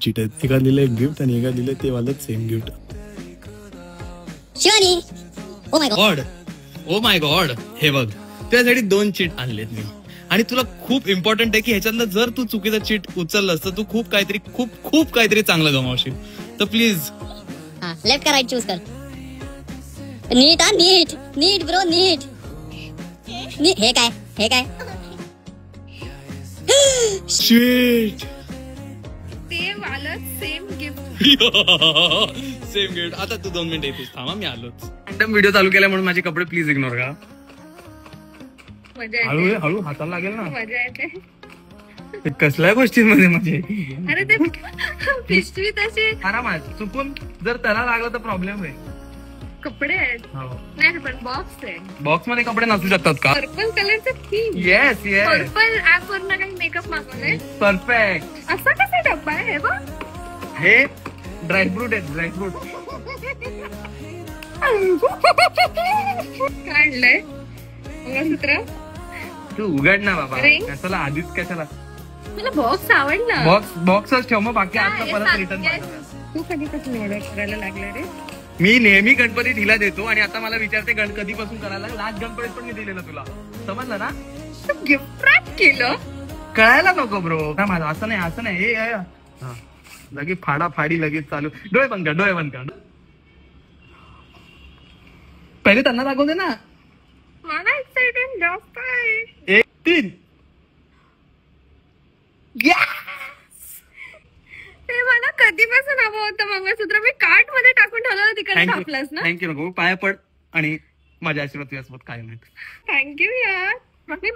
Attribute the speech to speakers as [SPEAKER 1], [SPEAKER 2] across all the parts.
[SPEAKER 1] Cheat आहेत. एका दिलं गिफ्ट आणि एका दिलं ते वाला same gift.
[SPEAKER 2] Shivani, oh my God,
[SPEAKER 3] oh my God, हे बघ त्यासाठी 2 चीट आणलेत मी. आणि तुला खूप इम्पॉर्टंट आहे की ह्याच्यातलं जर तू चुकीचं चीट उचललंस तर तू खूप काहीतरी चांगलं गमावशील. तर प्लीज
[SPEAKER 2] लेफ्ट का राइट चूज कर. नीट नीट ब्रो, नीट. हे काय
[SPEAKER 3] शिट.
[SPEAKER 4] ते वाला सेम गिफ्ट.
[SPEAKER 3] Same gift. आता तू 2 मिनिटं येतोस, थांबा मी आलोच. एकदम व्हिडिओ चालू केला म्हणून माझे कपडे प्लीज इग्नोर करा. हळू हाताला लागेल ना.
[SPEAKER 4] मजा येते
[SPEAKER 3] कसल्या गोष्टींमध्ये मजा.
[SPEAKER 4] अरे ते पिशवी तशी
[SPEAKER 3] आरामात चुकून जर त्याला लागलं तर प्रॉब्लेम आहे.
[SPEAKER 4] कपडे आहेत. नाही पण बॉक्स आहे.
[SPEAKER 3] बॉक्स मध्ये कपडे नसू शकतात का?
[SPEAKER 4] पर्पल कलरचं थीम.
[SPEAKER 3] येस
[SPEAKER 4] पर्पल ऍप वरनं काही मेकअप मागवलंय.
[SPEAKER 3] परफेक्ट.
[SPEAKER 4] असा कसा डब्बा आहे बघ.
[SPEAKER 3] हे ड्रायफ्रूट आहे, ड्रायफ्रूट.
[SPEAKER 4] काढलंय मंगळसूत्र.
[SPEAKER 3] तू उघड ना बाबा.
[SPEAKER 4] Ring?
[SPEAKER 3] कशाला आधीच कशाला.
[SPEAKER 4] मला बॉक्स आवडला.
[SPEAKER 3] बॉक्सच ठेव मग बाकी आता परत रिटर्न.
[SPEAKER 4] तू कधीपासून ऑर्डर करायला लागला रे?
[SPEAKER 3] मी नेहमी गणपती हिला देतो आणि आता मला विचारते कधीपासून करायला. लास्ट गणपतीत पण मी दिलेलं तुला, समजलं ना.
[SPEAKER 4] गिफ्ट रॅप केलं.
[SPEAKER 3] कळायला नको ब्रो. माझं असं नाही हे लगेच फाडी लगेच चालू. डोळे बंद कर. पहिले त्यांना दाखवू दे ना.
[SPEAKER 4] मला एक्साइटमेंट जास्त आहे.
[SPEAKER 3] 1 3.
[SPEAKER 4] ते मला कधीपासून हवं होतं मंगळसूत्र. मी कार्ट मध्ये टाकून ठेवलं, तिकडे टाकलंस ना.
[SPEAKER 3] थँक्यू नको, पाया पड आणि माझ्या आशीर्वाद तुझ्यासोबत कायम आहेत.
[SPEAKER 4] थँक्यू यार. मग मी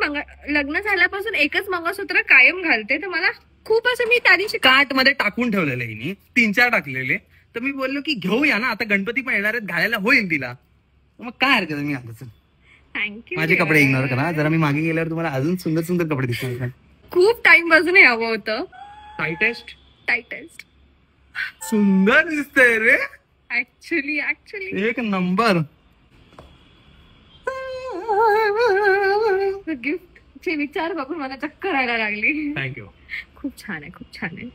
[SPEAKER 4] लग्न झाल्यापासून एकच मंगळसूत्र कायम घालते, तर मला खूप असं मी त्या दिवशी
[SPEAKER 3] कार्ट मध्ये टाकून ठेवलेले हिने 3-4 टाकलेले. तर मी बोललो की घेऊया ना, आता गणपती पण येणार आहेत, घालायला होईल तिला. मग काय हरकत आहे, मी आता
[SPEAKER 4] थँक्यू.
[SPEAKER 3] माझे कपडे इग्नोर करा जरा. मी मागे गेल्यावर तुम्हाला अजून सुंदर कपडे दिसणार.
[SPEAKER 4] खूप टाइम पासून हे हवं होतं. टाइटेस्ट
[SPEAKER 3] सुंदर दिसतंय रे.
[SPEAKER 4] ऍक्च्युली
[SPEAKER 3] एक नंबर.
[SPEAKER 4] गिफ्ट चे विचार बघून मला चक्कर यायला लागली.
[SPEAKER 3] थँक्यू.
[SPEAKER 4] खूप छान आहे.